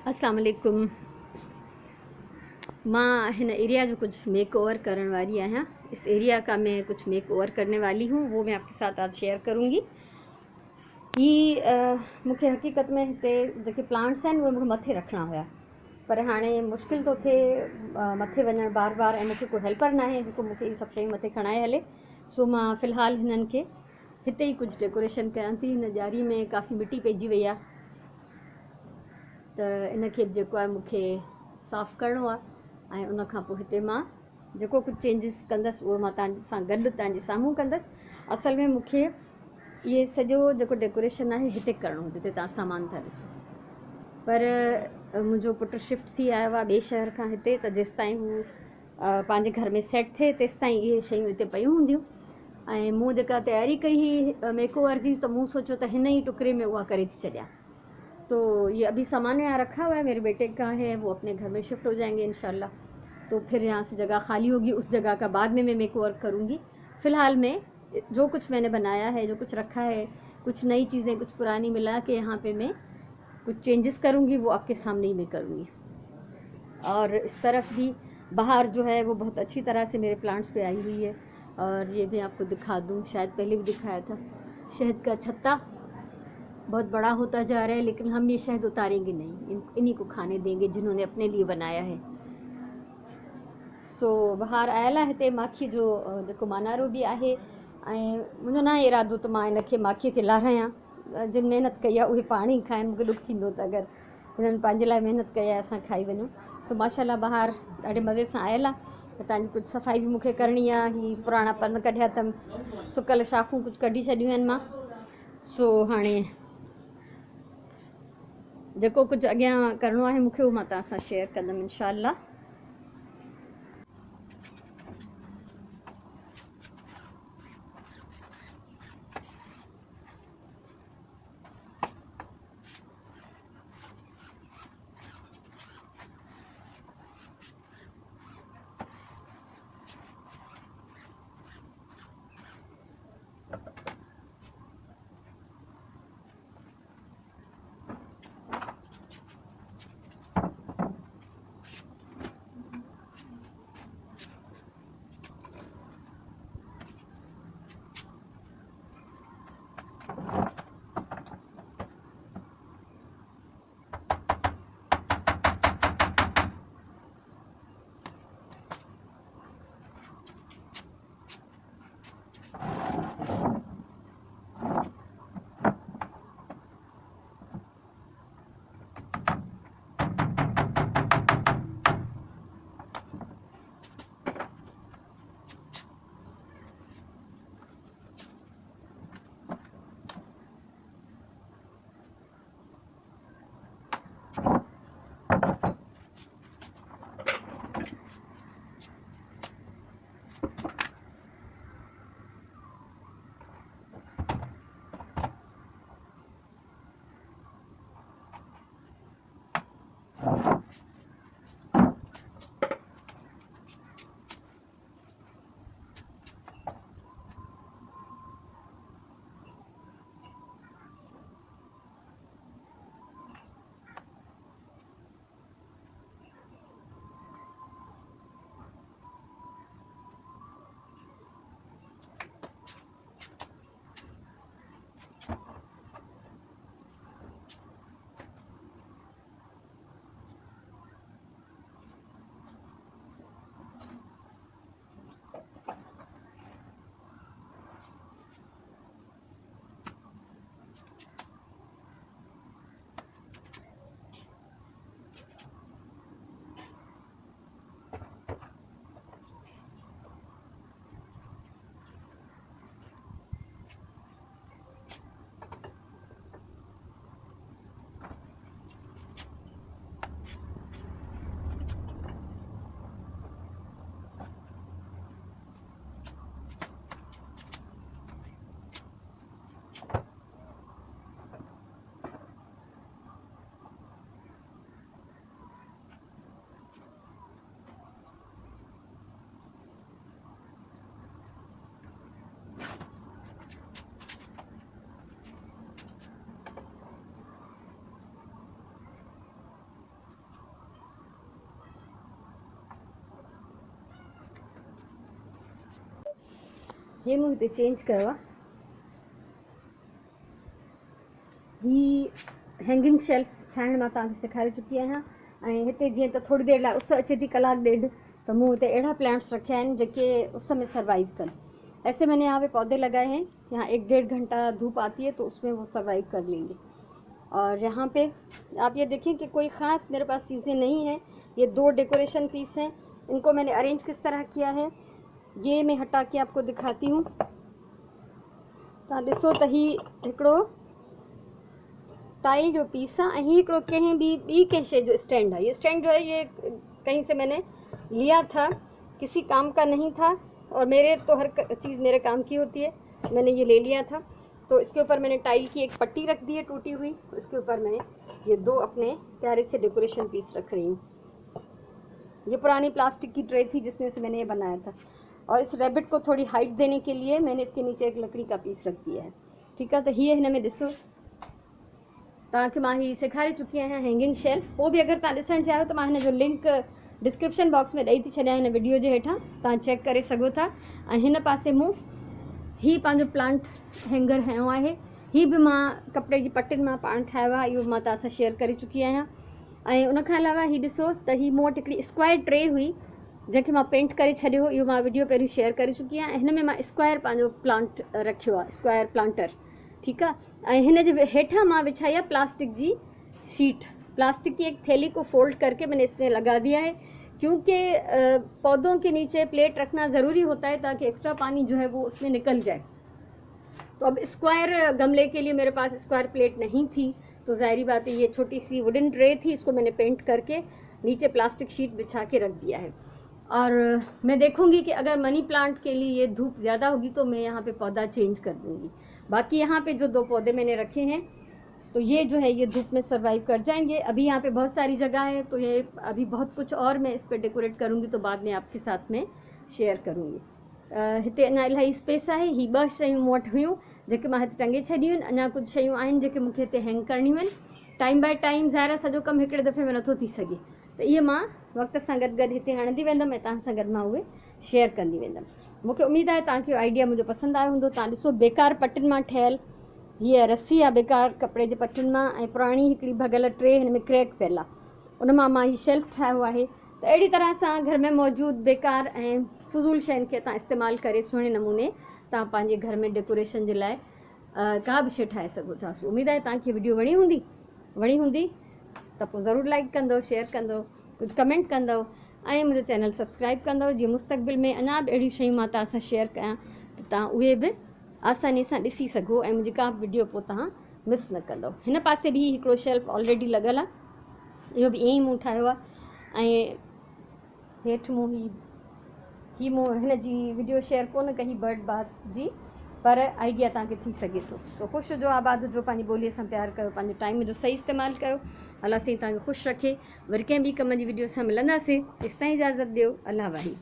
अस्सलाम वालेकुम। मां हिन एरिया जो कुछ मेक ओवर करण वाली आहियां। इस एरिया का मैं कुछ मेक ओवर करने वाली हूँ, वो मैं आपके साथ आज शेयर करूँगी। मूंखे हक़ीक़त में हिते जेके प्लांट्स आहिनि उहे मूंखे मथे रखणा हुया, पर हाणे मुश्किल थो थिए मथे वञणु बार बार, ऐं मूंखे कोई हेल्पर न आहे जेको मूंखे इहे सभु शयूं मथे खणाए हले। सो मां फ़िलहालु हिननि खे हिते ई कुझु डेकोरेशन कयां थी। हिन ॾियारी में काफ़ी मिटी पइजी वई आहे, त इनखे जेको आहे मूंखे साफ़ु करिणो आहे, ऐं उन खां पोइ हिते मां जेको कुझु चेंजिस कंदसि उहो मां तव्हांजे सां गॾु तव्हांजे साम्हूं कंदसि। असल में मूंखे इहे सॼो जेको डेकोरेशन आहे हिते करिणो हो, जिते तव्हां सामान था ॾिसो, पर मुंहिंजो पुटु शिफ्ट थी आयो आहे ॿिए शहर खां हिते, त जेसिताईं हू पंहिंजे घर में सेट थिए तेसिताईं इहे शयूं हिते पयूं हूंदियूं। ऐं मूं जेका तयारी कई हुई मेक ओवर जी, त मूं सोचियो त हिन ई टुकड़े में उहा करे थी छॾियां। तो ये अभी सामान यहाँ रखा हुआ है, मेरे बेटे का है, वो अपने घर में शिफ्ट हो जाएंगे इंशाल्लाह। तो फिर यहाँ से जगह खाली होगी, उस जगह का बाद में मैं मेक ओवर करूँगी। फ़िलहाल मैं जो कुछ मैंने बनाया है, जो कुछ रखा है, कुछ नई चीज़ें कुछ पुरानी मिला के यहाँ पे मैं कुछ चेंजेस करूँगी, वो आपके सामने ही मैं करूँगी। और इस तरफ भी बाहर जो है वो बहुत अच्छी तरह से मेरे प्लांट्स पे आई हुई है, और ये भी आपको दिखा दूँ, शायद पहले भी दिखाया था। शहद का छत्ता बहुत बड़ा होता जा रहा है, लेकिन हम ये शहद उतारेंगे नहीं, इन्हीं को खाने देंगे जिन्होंने अपने लिए बनाया है। सो बाहर आयल आहे हिते माखी जो जेको मानारो बि आहे, ऐं मुंहिंजो न इरादो त मां इनखे माखीअ खे लारायां। जिन महिनत कई आहे उहे पाण ई खाइनि, मूंखे ॾुख थींदो त अगरि हिननि पंहिंजे लाइ महिनत कई आहे असां खाई वञूं। त माशाल्लाह ॿाहिरि ॾाढे मज़े सां आयल आहे। त तव्हांजी कुझु सफ़ाई बि मूंखे करणी आहे। ही पुराणा पन कढिया अथमि, सुकल शाखूं कुझु कढी छॾियूं आहिनि मां। सो हाणे जेको कुझु अॻियां करिणो आहे मूंखे, उहो मां तव्हां सां शेयर कंदमि इंशाअल्लाह। हे मूं हिते चेंज कयो आहे। ही हैंगिंग शेल्फ ठाहिण मां तव्हांखे सेखारे चुकी आहियां। ऐं हिते जीअं त थोरी देरि लाइ उस अचे थी, कलाक ॾेढ, तो मूं हिते अहिड़ा प्लांट्स रखिया आहिनि जेके उस में सर्वाइव कनि। ऐसे मैंने यहाँ पे पौधे लगाए हैं, यहाँ 1-1.5 घंटा धूप आती है तो उसमें वो सर्वाइव कर लेंगे। और यहाँ पे आप ये देखें कि कोई ख़ास मेरे पास चीज़ें नहीं हैं। ये 2 डेकोरेशन पीस हैं, इनको मैंने अरेंज किस तरह किया है ये मैं हटा के आपको दिखाती हूँ। तव्हां ॾिसो त ही हिकिड़ो टाइल जो पीस आहे, ऐं ही हिकिड़ो कंहिं ॿी कंहिं शइ जो स्टैंड है। ये स्टैंड जो है ये कहीं से मैंने लिया था, किसी काम का नहीं था, और मेरे तो हर चीज़ मेरे काम की होती है, मैंने ये ले लिया था। तो इसके ऊपर मैंने टाइल की एक पट्टी रख दी है टूटी हुई, इसके ऊपर मैं ये 2 अपने प्यारे से डेकोरेशन पीस रख रही हूँ। ये पुरानी प्लास्टिक की ट्रे थी जिसमें से मैंने ये बनाया था, और इस रैबिट को थोड़ी हाइट देने के लिए मैंने इसके नीचे एक लकड़ी का पीस रख दिया है। ठीक है, तो ये हिन में ॾिसो तव्हांखे मां ही सेखारे चुकी आहियां हैंगिंग शेल्फ। पोइ बि अगरि तव्हां ॾिसणु चाहियो त मां हिन जो लिंक डिस्क्रिप्शन बॉक्स में ॾेई थी छॾियां हिन वीडियो जे हेठां, तव्हां चेक करे सघो था। ऐं हिन पासे मूं ही पंहिंजो प्लांट हैंगर हयो आहे, ही बि मां कपिड़े जी पटियुनि मां पाण ठाहियो आहे, इहो मां तव्हां सां शेयर करे चुकी आहियां। ऐं उनखां अलावा ही ॾिसो त ही मूं वटि हिकिड़ी स्क्वायर ट्रे हुई जंहिंखे मां पेंट करे छॾियो, इहो मां वीडियो पहिरीं शेयर करे चुकी आहियां। हिन में मां स्क्वायर पंहिंजो प्लांट रखियो आहे, स्क्वायर प्लांटर। ठीकु आहे, ऐं हिन जे हेठां मां विछाई आहे प्लास्टिक जी शीट। प्लास्टिक की एक थैली को फोल्ड करके मैंने इसमें लगा दिया है, क्योंकि पौधों के नीचे प्लेट रखना ज़रूरी होता है ताकि एक्स्ट्रा पानी जो है वो उसमें निकल जाए। तो अब स्क्वायर गमले के लिए मेरे पास स्क्वायर प्लेट नहीं थी, तो ज़ाहिरी बात है ये छोटी सी वुडन ट्रे थी, इसको मैंने पेंट करके नीचे प्लास्टिक शीट बिछा के रख दिया है। और मैं देखूंगी कि अगर मनी प्लांट के लिए ये धूप ज़्यादा होगी तो मैं यहाँ पे पौधा चेंज कर दूँगी। बाकी यहाँ पे जो 2 पौधे मैंने रखे हैं तो ये जो है ये धूप में सर्वाइव कर जाएंगे। अभी यहाँ पे बहुत सारी जगह है, तो ये अभी बहुत कुछ और मैं इस पर डेकोरेट करूँगी, तो बाद में आपके साथ में शेयर करूँगी। हिते अञा इलाही स्पेस आहे। ही 2 शयूं मूं वटि हुयूं जेके मां हिते टंगे छॾियूं आहिनि। अञा कुझु शयूं आहिनि जेके मूंखे हिते हैंग करणियूं आहिनि। टाइम बाय टाइम ज़ाहिर आहे सॼो कमु हिकिड़े दफ़े में नथो थी सघे, त इहे मां वक़्त सां गॾु गॾु हिते हणंदी वेंदमि ऐं तव्हां सां गॾु मां उहे शेयर कंदी वेंदमि। मूंखे उमेदु आहे तव्हांखे आइडिया मुंहिंजो पसंदि आयो हूंदो। तव्हां ॾिसो बेकार पटियुनि मां ठहियलु हीअ रस्सी आहे, बेकार कपिड़े जे पटियुनि मां, ऐं पुराणी हिकिड़ी भॻल ट्रे हिन में क्रैक पियल आहे, उन मां हीउ शेल्फ ठाहियो आहे। त अहिड़ी तरह सां घर में मौजूदु बेकार ऐं फज़ूल शयुनि खे तव्हां इस्तेमालु करे सुहिणे नमूने तव्हां पंहिंजे घर में डेकोरेशन जे लाइ का बि शइ ठाहे सघो था। उमेदु आहे तव्हांखे वीडियो वणी हूंदी त पोइ ज़रूरु लाइक कंदव, शेयर कंदव, कुझु कमेंट कंदव, ऐं मुंहिंजो चैनल सब्सक्राइब कंदव, जीअं मुस्तक़बिल में अञा बि अहिड़ियूं शयूं मां तव्हां सां शेयर कयां त तव्हां उहे बि आसानी सां ॾिसी सघो ऐं मुंहिंजी का बि वीडियो पोइ तव्हां मिस न कंदव। हिन पासे बि हिकिड़ो शेल्फ ऑलरेडी लॻल आहे, इहो बि ईअं ई मूं ठाहियो आहे। ऐं हेठि मूं ही मूं हिन जी वीडियो शेयर कोन कई बर्ड बाथ जी, पर आइडिया तव्हांखे थी सघे थो। सो ख़ुशि हुजो, आबाद हुजो, पंहिंजी ॿोलीअ सां प्यारु कयो, पंहिंजे टाइम जो सही इस्तेमालु कयो। अलाह साईं तव्हांखे ख़ुशि रखे। वरी कंहिं ॿी कम जी वीडियो सां मिलंदासीं, तेसिताईं इजाज़त ॾियो। अलाह वाही।